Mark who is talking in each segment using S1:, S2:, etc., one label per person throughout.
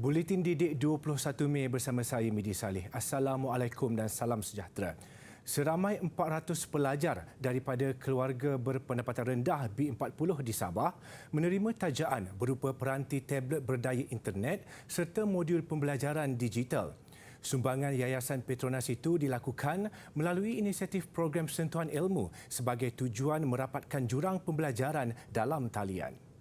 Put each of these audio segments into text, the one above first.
S1: Buletin Didik 21 Mei bersama saya Midi Saleh. Assalamualaikum dan salam sejahtera. Seramai 400 pelajar daripada keluarga berpendapatan rendah B40 di Sabah menerima tajaan berupa peranti tablet berdaya internet serta modul pembelajaran digital. Sumbangan Yayasan Petronas itu dilakukan melalui inisiatif program sentuhan ilmu sebagai tujuan merapatkan jurang pembelajaran dalam talian.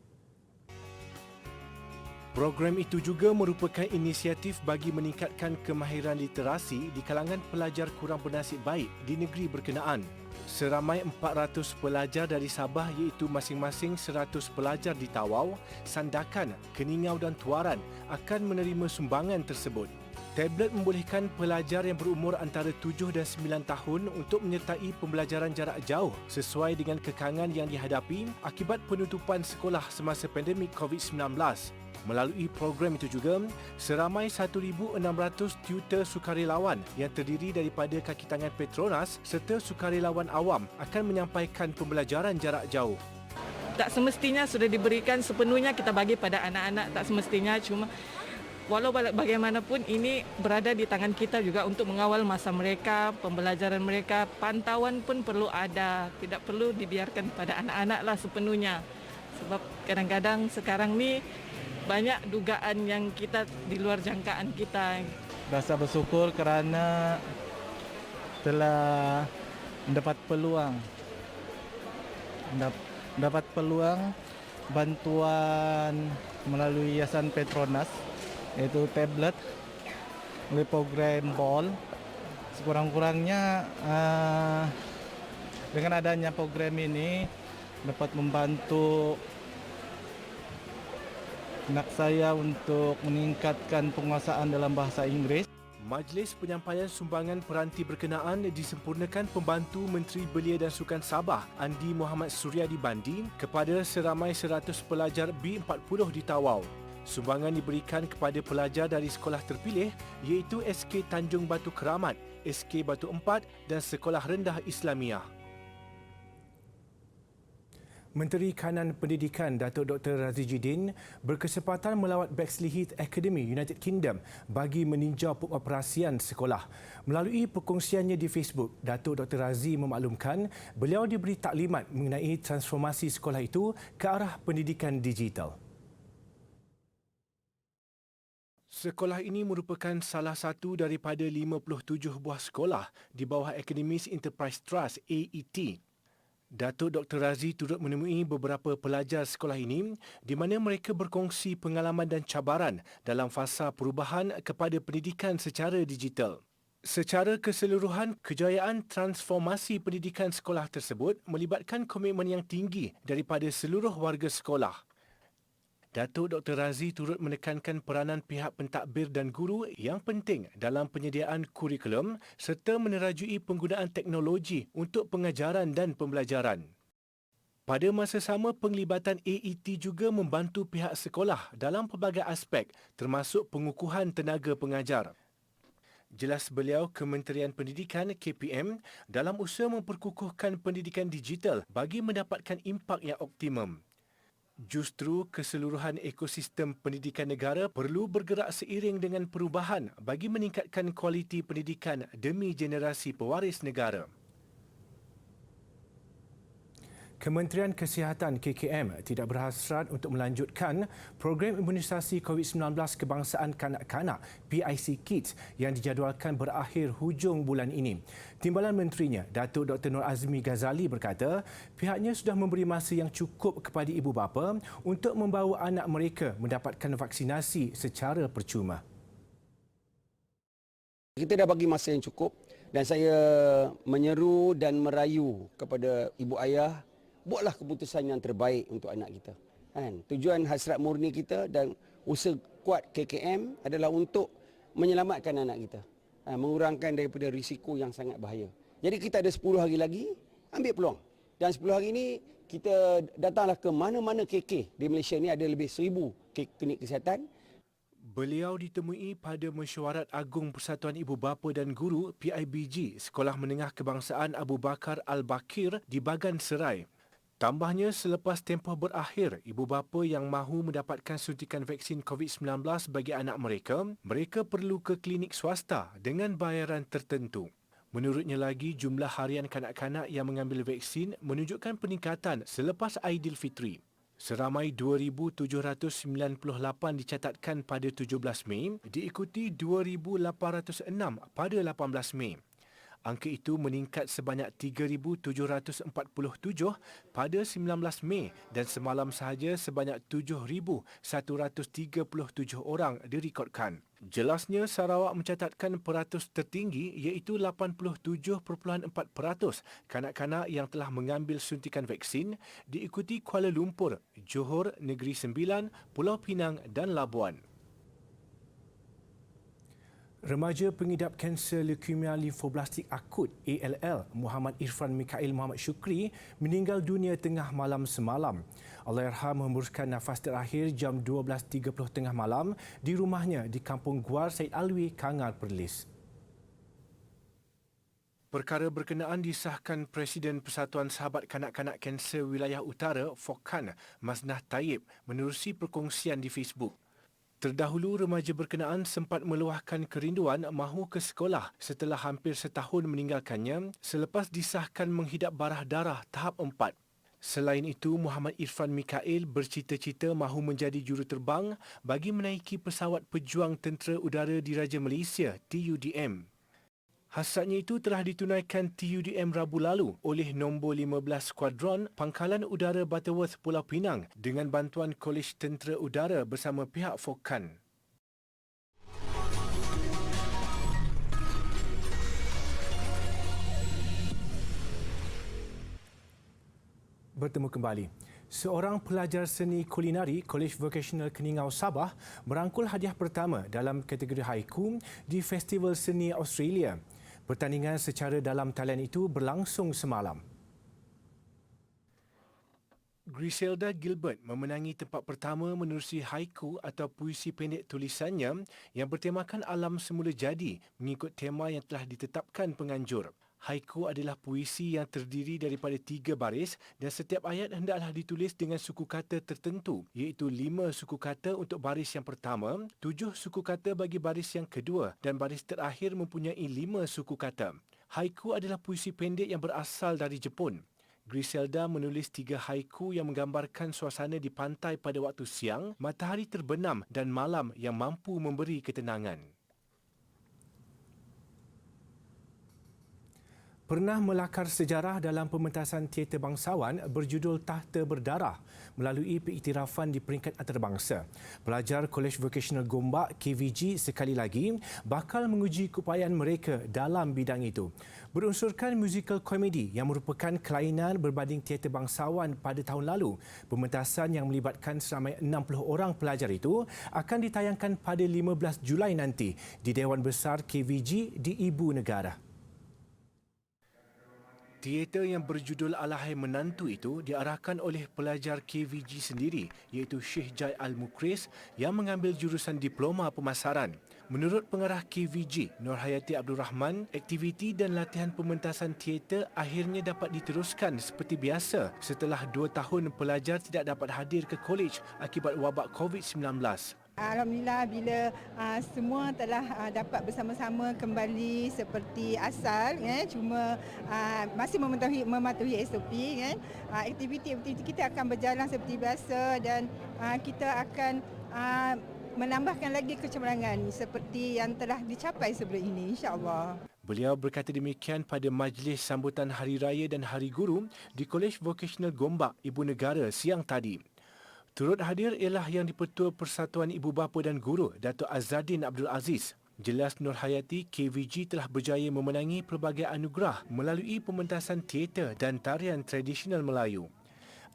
S1: Program itu juga merupakan inisiatif bagi meningkatkan kemahiran literasi di kalangan pelajar kurang bernasib baik di negeri berkenaan. Seramai 400 pelajar dari Sabah iaitu masing-masing 100 pelajar di Tawau, Sandakan, Keningau dan Tuaran akan menerima sumbangan tersebut. Tablet membolehkan pelajar yang berumur antara 7 dan 9 tahun untuk menyertai pembelajaran jarak jauh sesuai dengan kekangan yang dihadapi akibat penutupan sekolah semasa pandemik COVID-19. Melalui program itu juga, seramai 1,600 tutor sukarelawan yang terdiri daripada kaki tangan Petronas serta sukarelawan awam akan menyampaikan pembelajaran jarak jauh.
S2: Tak semestinya sudah diberikan sepenuhnya kita bagi pada anak-anak, tak semestinya, cuma walau bagaimanapun ini berada di tangan kita juga untuk mengawal masa mereka, pembelajaran mereka, pantauan pun perlu ada, tidak perlu dibiarkan pada anak-anak lah sepenuhnya. Sebab kadang-kadang sekarang ni banyak dugaan yang kita di luar jangkaan kita.
S3: Rasa bersyukur kerana telah mendapat peluang bantuan melalui Yayasan Petronas, iaitu tablet oleh program BOL. Sekurang-kurangnya dengan adanya program ini dapat membantu anak saya untuk meningkatkan penguasaan dalam bahasa Inggeris.
S1: Majlis penyampaian sumbangan peranti berkenaan disempurnakan pembantu Menteri Belia dan Sukan Sabah, Andi Muhammad Suryadi Bandi, kepada seramai 100 pelajar B40 di Tawau. Sumbangan diberikan kepada pelajar dari sekolah terpilih iaitu SK Tanjung Batu Keramat, SK Batu Empat dan Sekolah Rendah Islamiah. Menteri Kanan Pendidikan Datuk Dr. Razi Jidin berkesempatan melawat Bexley Heath Academy, United Kingdom bagi meninjau pengoperasian sekolah. Melalui perkongsiannya di Facebook, Datuk Dr. Razi memaklumkan beliau diberi taklimat mengenai transformasi sekolah itu ke arah pendidikan digital. Sekolah ini merupakan salah satu daripada 57 buah sekolah di bawah Akademis Enterprise Trust AET. Datuk Dr. Razi turut menemui beberapa pelajar sekolah ini di mana mereka berkongsi pengalaman dan cabaran dalam fasa perubahan kepada pendidikan secara digital. Secara keseluruhan, kejayaan transformasi pendidikan sekolah tersebut melibatkan komitmen yang tinggi daripada seluruh warga sekolah. Datuk Dr. Razi turut menekankan peranan pihak pentadbir dan guru yang penting dalam penyediaan kurikulum serta menerajui penggunaan teknologi untuk pengajaran dan pembelajaran. Pada masa sama, penglibatan AET juga membantu pihak sekolah dalam pelbagai aspek termasuk pengukuhan tenaga pengajar. Jelas beliau, Kementerian Pendidikan KPM dalam usaha memperkukuhkan pendidikan digital bagi mendapatkan impak yang optimum. Justru keseluruhan ekosistem pendidikan negara perlu bergerak seiring dengan perubahan bagi meningkatkan kualiti pendidikan demi generasi pewaris negara. Kementerian Kesihatan KKM tidak berhasrat untuk melanjutkan program imunisasi COVID-19 kebangsaan kanak-kanak PIC Kids yang dijadualkan berakhir hujung bulan ini. Timbalan Menterinya, Datuk Dr. Nur Azmi Ghazali berkata, pihaknya sudah memberi masa yang cukup kepada ibu bapa untuk membawa anak mereka mendapatkan vaksinasi secara percuma.
S4: Kita dah bagi masa yang cukup dan saya menyeru dan merayu kepada ibu ayah, buatlah keputusan yang terbaik untuk anak kita. Tujuan hasrat murni kita dan usaha kuat KKM adalah untuk menyelamatkan anak kita, mengurangkan daripada risiko yang sangat bahaya. Jadi kita ada 10 hari lagi, ambil peluang. Dan 10 hari ini kita datanglah ke mana-mana KK di Malaysia ni, ada lebih 1,000 klinik kesihatan.
S1: Beliau ditemui pada Mesyuarat Agung Persatuan Ibu Bapa dan Guru PIBG Sekolah Menengah Kebangsaan Abu Bakar Al-Bakir di Bagan Serai. Tambahnya, selepas tempoh berakhir, ibu bapa yang mahu mendapatkan suntikan vaksin COVID-19 bagi anak mereka, mereka perlu ke klinik swasta dengan bayaran tertentu. Menurutnya lagi, jumlah harian kanak-kanak yang mengambil vaksin menunjukkan peningkatan selepas Aidilfitri. Seramai 2,798 dicatatkan pada 17 Mei, diikuti 2,806 pada 18 Mei. Angka itu meningkat sebanyak 3,747 pada 19 Mei dan semalam sahaja sebanyak 7,137 orang direkodkan. Jelasnya, Sarawak mencatatkan peratus tertinggi iaitu 87.4% kanak-kanak yang telah mengambil suntikan vaksin, diikuti Kuala Lumpur, Johor, Negeri Sembilan, Pulau Pinang dan Labuan. Remaja pengidap kanser leukemia limfoblastik akut ALL Muhammad Irfan Mikail Muhammad Syukri meninggal dunia tengah malam semalam. Allahyarham menghembuskan nafas terakhir jam 12.30 tengah malam di rumahnya di Kampung Guar Said Alwi, Kangar, Perlis. Perkara berkenaan disahkan Presiden Persatuan Sahabat Kanak-Kanak Kanser Wilayah Utara, FOKAN, Masnah Taib menerusi perkongsian di Facebook. Terdahulu, remaja berkenaan sempat meluahkan kerinduan mahu ke sekolah setelah hampir setahun meninggalkannya selepas disahkan menghidap barah darah tahap 4. Selain itu, Muhammad Irfan Mikail bercita-cita mahu menjadi juruterbang bagi menaiki pesawat pejuang Tentera Udara Diraja Malaysia, TUDM. Hasratnya itu telah ditunaikan TUDM Rabu lalu oleh nombor 15 Skuadron Pangkalan Udara Butterworth Pulau Pinang dengan bantuan Kolej Tentera Udara bersama pihak FOKAN. Bertemu kembali. Seorang pelajar seni kulinari Kolej Vocational Keningau Sabah merangkul hadiah pertama dalam kategori haiku di Festival Seni Australia. Pertandingan secara dalam talian itu berlangsung semalam. Griselda Gilbert memenangi tempat pertama menerusi haiku atau puisi pendek tulisannya yang bertemakan alam semula jadi mengikut tema yang telah ditetapkan penganjur. Haiku adalah puisi yang terdiri daripada 3 baris dan setiap ayat hendaklah ditulis dengan suku kata tertentu iaitu 5 suku kata untuk baris yang pertama, 7 suku kata bagi baris yang kedua dan baris terakhir mempunyai 5 suku kata. Haiku adalah puisi pendek yang berasal dari Jepun. Griselda menulis 3 haiku yang menggambarkan suasana di pantai pada waktu siang, matahari terbenam dan malam yang mampu memberi ketenangan. Pernah melakar sejarah dalam pementasan teater bangsawan berjudul Tahta Berdarah melalui pengiktirafan di peringkat antarabangsa. Pelajar Kolej Vocational Gombak KVG sekali lagi bakal menguji keupayaan mereka dalam bidang itu. Berunsurkan musikal komedi yang merupakan kelainan berbanding teater bangsawan pada tahun lalu, pementasan yang melibatkan seramai 60 orang pelajar itu akan ditayangkan pada 15 Julai nanti di Dewan Besar KVG di Ibu Negara. Teater yang berjudul Alahai Menantu itu diarahkan oleh pelajar KVG sendiri iaitu Sheikh Jai Al-Mukris yang mengambil jurusan Diploma Pemasaran. Menurut pengarah KVG, Nurhayati Abdul Rahman, aktiviti dan latihan pementasan teater akhirnya dapat diteruskan seperti biasa setelah 2 tahun pelajar tidak dapat hadir ke kolej akibat wabak COVID-19.
S5: Alhamdulillah bila semua telah dapat bersama-sama kembali seperti asal, cuma masih mematuhi SOP, aktiviti kita akan berjalan seperti biasa dan kita akan menambahkan lagi kecemerlangan seperti yang telah dicapai sebelum ini, insya-Allah.
S1: Beliau berkata demikian pada majlis sambutan Hari Raya dan Hari Guru di Kolej Vocational Gombak, Ibu Negara siang tadi. Turut hadir ialah Yang di-Pertua Persatuan Ibu Bapa dan Guru, Datuk Azadin Abdul Aziz. Jelas Nurhayati, KVG telah berjaya memenangi pelbagai anugerah melalui pementasan teater dan tarian tradisional Melayu.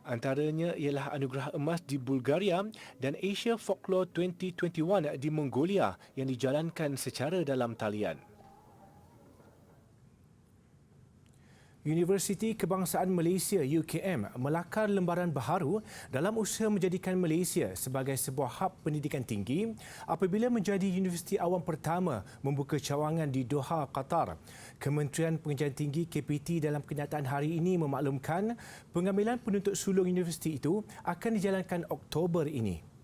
S1: Antaranya ialah anugerah emas di Bulgaria dan Asia Folklore 2021 di Mongolia yang dijalankan secara dalam talian. Universiti Kebangsaan Malaysia UKM melakar lembaran baharu dalam usaha menjadikan Malaysia sebagai sebuah hub pendidikan tinggi apabila menjadi universiti awam pertama membuka cawangan di Doha, Qatar. Kementerian Pengajian Tinggi KPT dalam kenyataan hari ini memaklumkan pengambilan penuntut sulung universiti itu akan dijalankan Oktober ini.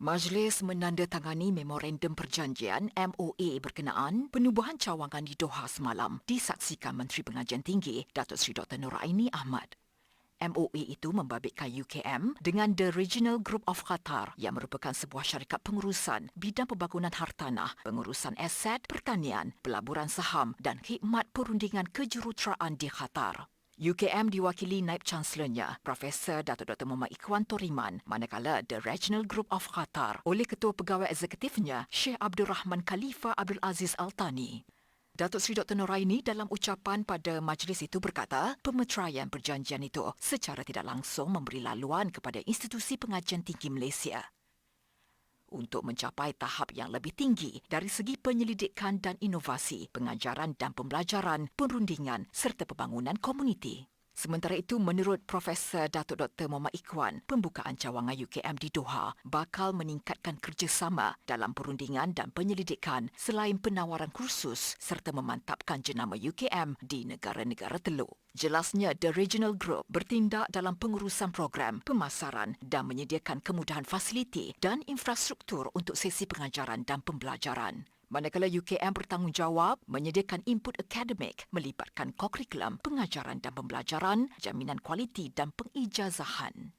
S6: Majlis menandatangani Memorandum Perjanjian MOA berkenaan penubuhan cawangan di Doha semalam disaksikan Menteri Pengajian Tinggi Datuk Seri Dr. Noraini Ahmad. MOA itu membabitkan UKM dengan The Regional Group of Qatar yang merupakan sebuah syarikat pengurusan bidang pembangunan hartanah, pengurusan aset, pertanian, pelaburan saham dan khidmat perundingan kejuruteraan di Qatar. UKM diwakili Naib Chancelornya, Profesor Datuk Dr. Muhammad Ikhwan Toriman, manakala The Regional Group of Qatar oleh Ketua Pegawai Eksekutifnya, Sheikh Abdul Rahman Khalifa Abdul Aziz Al-Thani. Datuk Seri Dr. Noraini dalam ucapan pada majlis itu berkata, pemeteraian perjanjian itu secara tidak langsung memberi laluan kepada institusi pengajian tinggi Malaysia untuk mencapai tahap yang lebih tinggi dari segi penyelidikan dan inovasi, pengajaran dan pembelajaran, perundingan serta pembangunan komuniti. Sementara itu, menurut Profesor Datuk Dr. Muhammad Ikhwan, pembukaan cawangan UKM di Doha bakal meningkatkan kerjasama dalam perundingan dan penyelidikan selain penawaran kursus serta memantapkan jenama UKM di negara-negara teluk. Jelasnya, The Regional Group bertindak dalam pengurusan program, pemasaran dan menyediakan kemudahan fasiliti dan infrastruktur untuk sesi pengajaran dan pembelajaran. Manakala UKM bertanggungjawab menyediakan input akademik, melibatkan kurikulum, pengajaran dan pembelajaran, jaminan kualiti dan pengijazahan.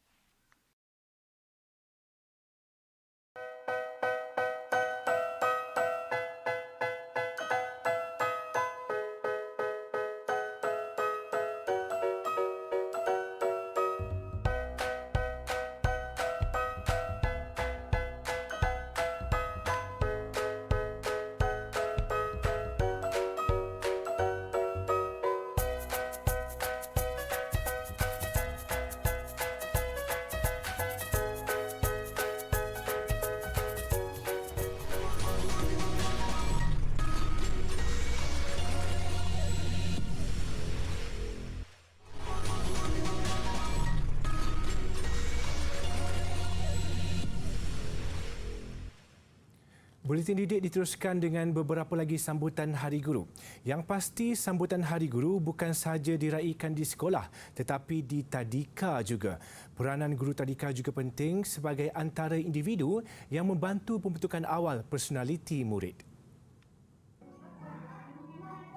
S1: Buletin didik diteruskan dengan beberapa lagi sambutan Hari Guru. Yang pasti, sambutan Hari Guru bukan sahaja diraikan di sekolah tetapi di tadika juga. Peranan guru tadika juga penting sebagai antara individu yang membantu pembentukan awal personaliti murid.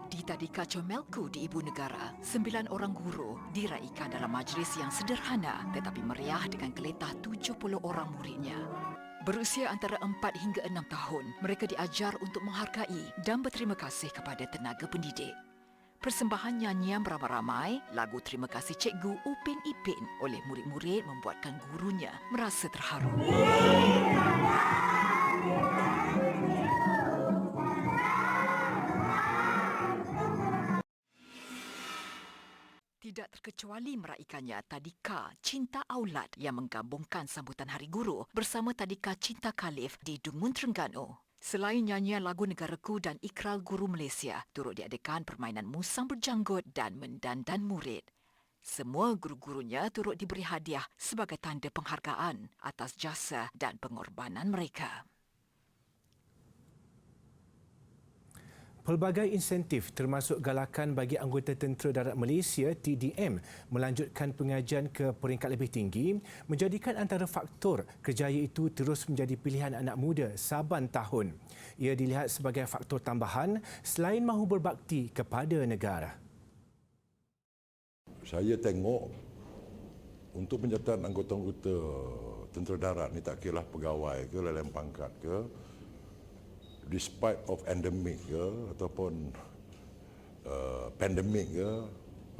S6: Di Tadika Comelku di Ibu Negara, 9 orang guru diraikan dalam majlis yang sederhana tetapi meriah dengan keletah 70 orang muridnya. Berusia antara 4 hingga 6 tahun, mereka diajar untuk menghargai dan berterima kasih kepada tenaga pendidik. Persembahan nyanyian beramai-ramai, lagu Terima Kasih Cikgu Upin Ipin oleh murid-murid membuatkan gurunya merasa terharu. Tidak terkecuali meraikannya Tadika Cinta Aulad yang menggabungkan sambutan Hari Guru bersama Tadika Cinta Khalif di Dungun Terengganu. Selain nyanyian lagu Negaraku dan Ikral Guru Malaysia, turut diadakan permainan musang berjanggut dan mendandan murid. Semua guru-gurunya turut diberi hadiah sebagai tanda penghargaan atas jasa dan pengorbanan mereka.
S1: Pelbagai insentif termasuk galakan bagi anggota Tentera Darat Malaysia TDM melanjutkan pengajian ke peringkat lebih tinggi menjadikan antara faktor kerjaya itu terus menjadi pilihan anak muda saban tahun. Ia dilihat sebagai faktor tambahan selain mahu berbakti kepada negara.
S7: Saya tengok untuk penyertaan anggota-anggota Tentera Darat ni, tak kira pegawai ke, leleng pangkat ke, despite of endemic ke ataupun pandemik ke,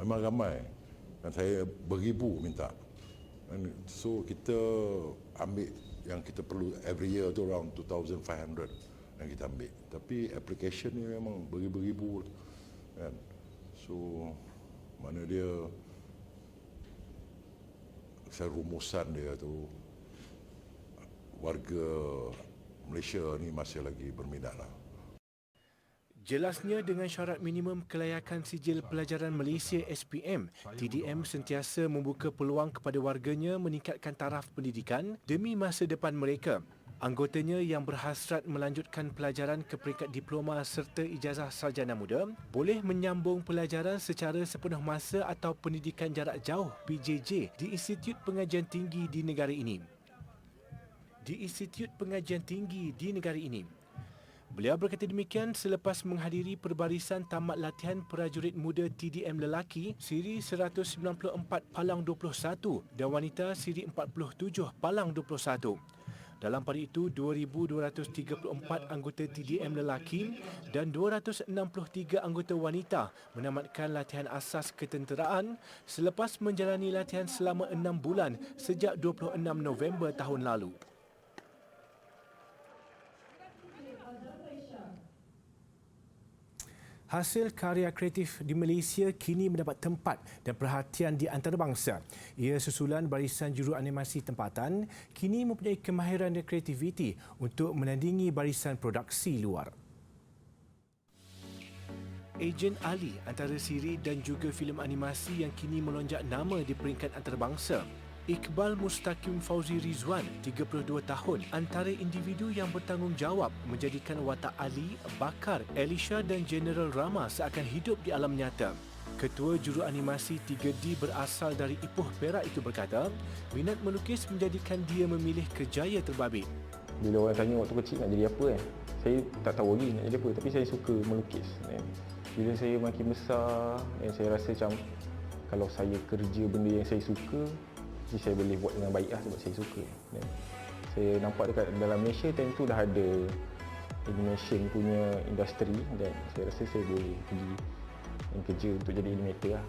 S7: memang ramai. Dan saya beribu minta. And so kita ambil yang kita perlu every year tu around 2,500 yang kita ambil. Tapi application ni memang beribu-ribu kan. So mana dia, saya rumusan dia tu, warga Malaysia ni masih lagi berminat lah.
S1: Jelasnya dengan syarat minimum kelayakan sijil pelajaran Malaysia SPM, TDM sentiasa membuka peluang kepada warganya meningkatkan taraf pendidikan demi masa depan mereka. Anggotanya yang berhasrat melanjutkan pelajaran ke peringkat diploma serta ijazah sarjana muda boleh menyambung pelajaran secara sepenuh masa atau pendidikan jarak jauh PJJ di Institut Pengajian Tinggi di negara ini. Beliau berkata demikian selepas menghadiri perbarisan tamat latihan prajurit muda TDM lelaki siri 194 Palang 21 dan wanita siri 47 Palang 21. Dalam pada itu, 2,234 anggota TDM lelaki dan 263 anggota wanita menamatkan latihan asas ketenteraan selepas menjalani latihan selama 6 bulan sejak 26 November tahun lalu. Hasil karya kreatif di Malaysia kini mendapat tempat dan perhatian di antarabangsa. Ia susulan barisan juru animasi tempatan kini mempunyai kemahiran dan kreativiti untuk menandingi barisan produksi luar. Ejen Ali antara siri dan juga filem animasi yang kini melonjak nama di peringkat antarabangsa. Iqbal Mustaqim Fauzi Rizwan, 32 tahun, antara individu yang bertanggungjawab menjadikan watak Ali, Bakar, Elisha dan General Rama seakan hidup di alam nyata. Ketua Juru Animasi 3D berasal dari Ipoh Perak itu berkata, minat melukis menjadikan dia memilih kerjaya terbabit.
S8: Bila orang tanya waktu kecil nak jadi apa saya tak tahu lagi nak jadi apa, tapi saya suka melukis. Bila saya makin besar, saya rasa macam kalau saya kerja benda yang saya suka, saya boleh buat dengan baik sebab saya suka. Saya nampak dekat dalam Malaysia time tu dah ada animation punya industri dan saya rasa saya boleh pergi kerja untuk jadi animator .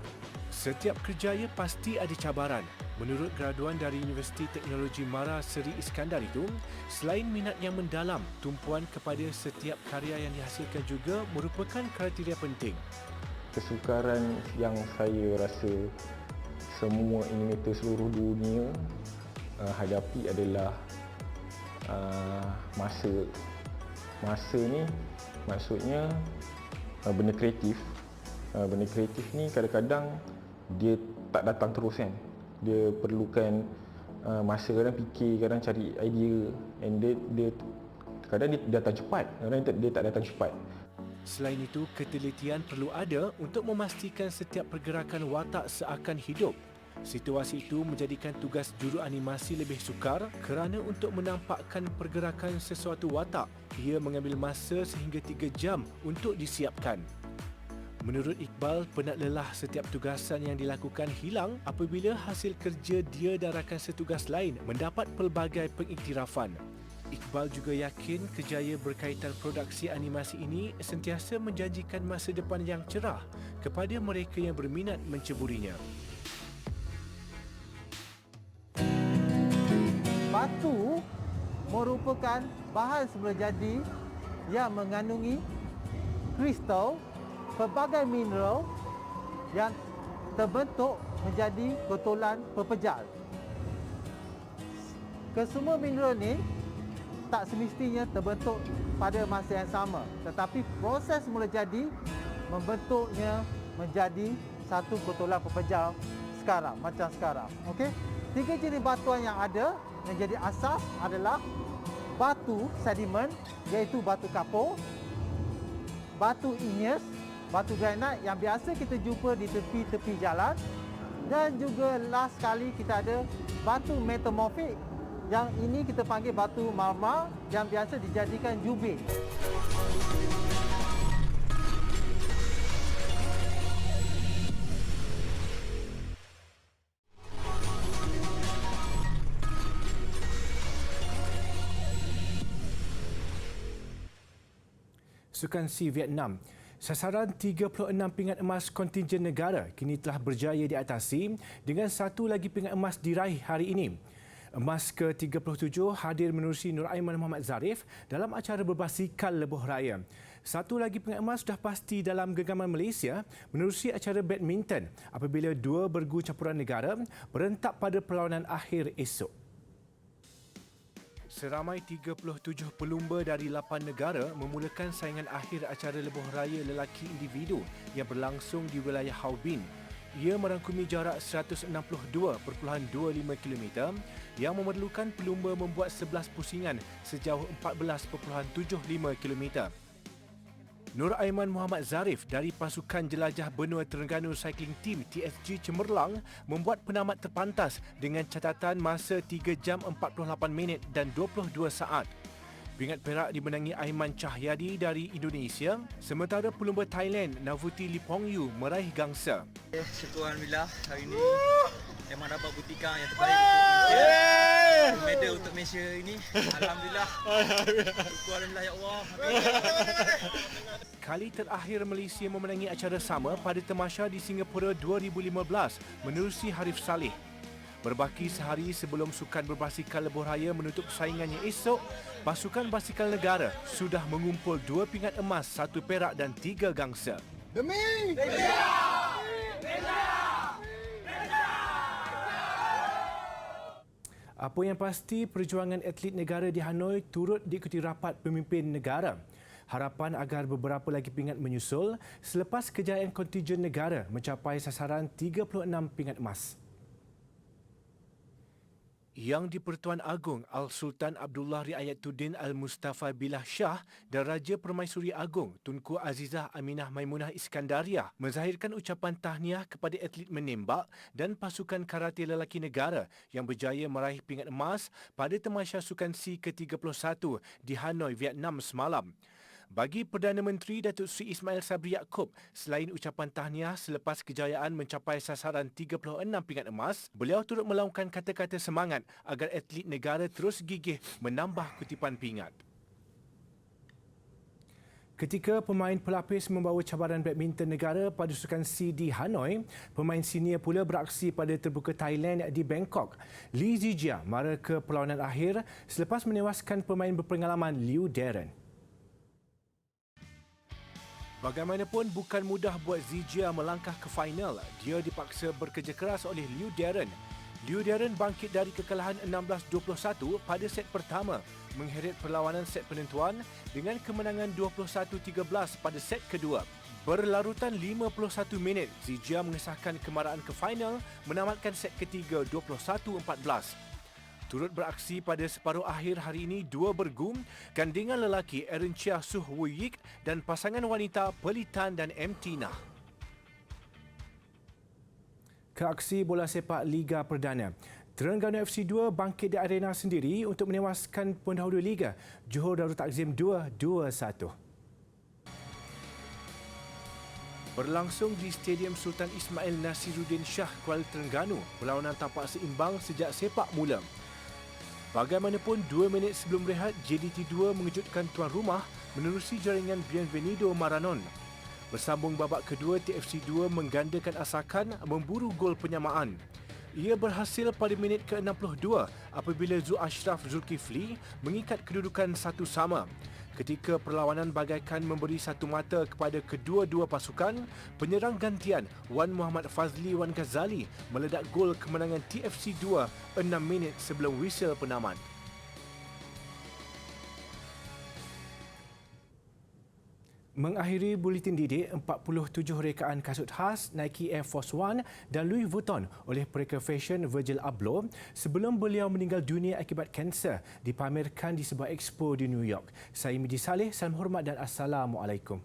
S1: Setiap kerjaya pasti ada cabaran. Menurut graduan dari Universiti Teknologi Mara Seri Iskandar itu, selain minat yang mendalam, tumpuan kepada setiap karya yang dihasilkan juga merupakan kriteria penting.
S8: Kesukaran yang saya rasa semua animator seluruh dunia hadapi adalah masa. Masa ni maksudnya benda kreatif. Benda kreatif ni kadang-kadang dia tak datang terus kan. Dia perlukan masa, kadang fikir, kadang cari idea, and dia kadang dia datang cepat, kadang dia tak datang cepat.
S1: Selain itu, ketelitian perlu ada untuk memastikan setiap pergerakan watak seakan hidup. Situasi itu menjadikan tugas juru animasi lebih sukar kerana untuk menampakkan pergerakan sesuatu watak, ia mengambil masa sehingga 3 jam untuk disiapkan. Menurut Iqbal, penat lelah setiap tugasan yang dilakukan hilang apabila hasil kerja dia dan rakan setugas lain mendapat pelbagai pengiktirafan. Iqbal juga yakin kerjaya berkaitan produksi animasi ini sentiasa menjanjikan masa depan yang cerah kepada mereka yang berminat menceburinya.
S3: Batu merupakan bahan semula jadi yang mengandungi kristal, pelbagai mineral yang terbentuk menjadi gotolan pepejal. Kesemua mineral ni tak semestinya terbentuk pada masa yang sama, tetapi proses mula jadi membentuknya menjadi satu gotolan pepejal sekarang, macam sekarang. Okey? 3 jenis batuan yang ada yang jadi asas adalah batu sedimen, iaitu batu kapur, batu igneous, batu granit yang biasa kita jumpa di tepi-tepi jalan, dan juga last sekali kita ada batu metamorfik, yang ini kita panggil batu marmar yang biasa dijadikan jubir.
S1: Sukan C Vietnam. Sasaran 36 pingat emas kontingen negara kini telah berjaya diatasi dengan satu lagi pingat emas diraih hari ini. Emas ke-37 hadir menerusi Nur Aiman Muhammad Zarif dalam acara berbasikal lebuh raya. Satu lagi pingat emas sudah pasti dalam genggaman Malaysia menerusi acara badminton apabila 2 bergu campuran negara berentak pada perlawanan akhir esok. Seramai 37 pelumba dari 8 negara memulakan saingan akhir acara lebuh raya lelaki individu yang berlangsung di wilayah Harbin. Ia merangkumi jarak 162.25 km yang memerlukan pelumba membuat 11 pusingan sejauh 14.75 km. Nur Aiman Muhammad Zarif dari pasukan jelajah benua Terengganu Cycling Team TSG Cemerlang membuat penamat terpantas dengan catatan masa 3 jam 48 minit dan 22 saat. Pingat perak dimenangi Aiman Cahyadi dari Indonesia, sementara pelumba Thailand Navuti Lipongyu meraih gangsa.
S9: Syukur Alhamdulillah hari ini memang dapat buktikan yang terbaik untuk Malaysia. Medal untuk Malaysia ini. Alhamdulillah. Syukur Alhamdulillah ya Allah.
S1: Kali terakhir Malaysia memenangi acara sama pada tamasya di Singapura 2015 menerusi Harif Saleh. Berbaki sehari sebelum sukan berbasikal lebuh raya menutup saingannya esok, pasukan basikal negara sudah mengumpul 2 pingat emas, 1 perak dan 3 gangsa.
S9: Demi
S1: Apa yang pasti, perjuangan atlet negara di Hanoi turut diikuti rapat pemimpin negara. Harapan agar beberapa lagi pingat menyusul selepas kejayaan kontijen negara mencapai sasaran 36 pingat emas. Yang di-Pertuan Agong Al-Sultan Abdullah Riayatuddin Al-Mustafa Billah Shah dan Raja Permaisuri Agong Tunku Azizah Aminah Maimunah Iskandariah menzahirkan ucapan tahniah kepada atlet menembak dan pasukan karate lelaki negara yang berjaya meraih pingat emas pada tamasya sukan SEA ke-31 di Hanoi, Vietnam semalam. Bagi Perdana Menteri Datuk Seri Ismail Sabri Yaakob, selain ucapan tahniah selepas kejayaan mencapai sasaran 36 pingat emas, beliau turut melaungkan kata-kata semangat agar atlet negara terus gigih menambah kutipan pingat. Ketika pemain pelapis membawa cabaran badminton negara pada sukan SEA di Hanoi, pemain senior pula beraksi pada terbuka Thailand di Bangkok. Lee Zijia mara ke perlawanan akhir selepas menewaskan pemain berpengalaman Liu Darren. Bagaimanapun, bukan mudah buat Zijia melangkah ke final. Dia dipaksa bekerja keras oleh Liu Darren. Liu Darren bangkit dari kekalahan 16-21 pada set pertama, mengheret perlawanan set penentuan dengan kemenangan 21-13 pada set kedua. Berlarutan 51 minit, Zijia mengesahkan kemarahan ke final, menamatkan set ketiga 21-14. Turut beraksi pada separuh akhir hari ini dua bergum, gandingan lelaki Aaron Chia Suh Woo Yik dan pasangan wanita Pelitan dan M. Tina. Ke aksi bola sepak Liga Perdana. Terengganu FC 2 bangkit di arena sendiri untuk menewaskan pendahulu Liga, Johor Darul Takzim 2-1. Berlangsung di Stadium Sultan Ismail Nasiruddin Shah, Kuala Terengganu, perlawanan tampak seimbang sejak sepak mula. Bagaimanapun, 2 minit sebelum rehat, JDT2 mengejutkan tuan rumah menerusi jaringan Bienvenido Maranon. Bersambung babak kedua, TFC2 menggandakan asakan memburu gol penyamaan. Ia berhasil pada minit ke-62 apabila Zu Ashraf Zulkifli mengikat kedudukan 1-1. Ketika perlawanan bagaikan memberi satu mata kepada kedua-dua pasukan, penyerang gantian Wan Muhammad Fazli Wan Ghazali meledak gol kemenangan TFC2 6 minit sebelum whistle penamat. Mengakhiri buletin didik, 47 rekaan kasut khas Nike Air Force One dan Louis Vuitton oleh perekat fashion Virgil Abloh sebelum beliau meninggal dunia akibat kanser dipamerkan di sebuah expo di New York. Saya Midi Saleh, salam hormat dan Assalamualaikum.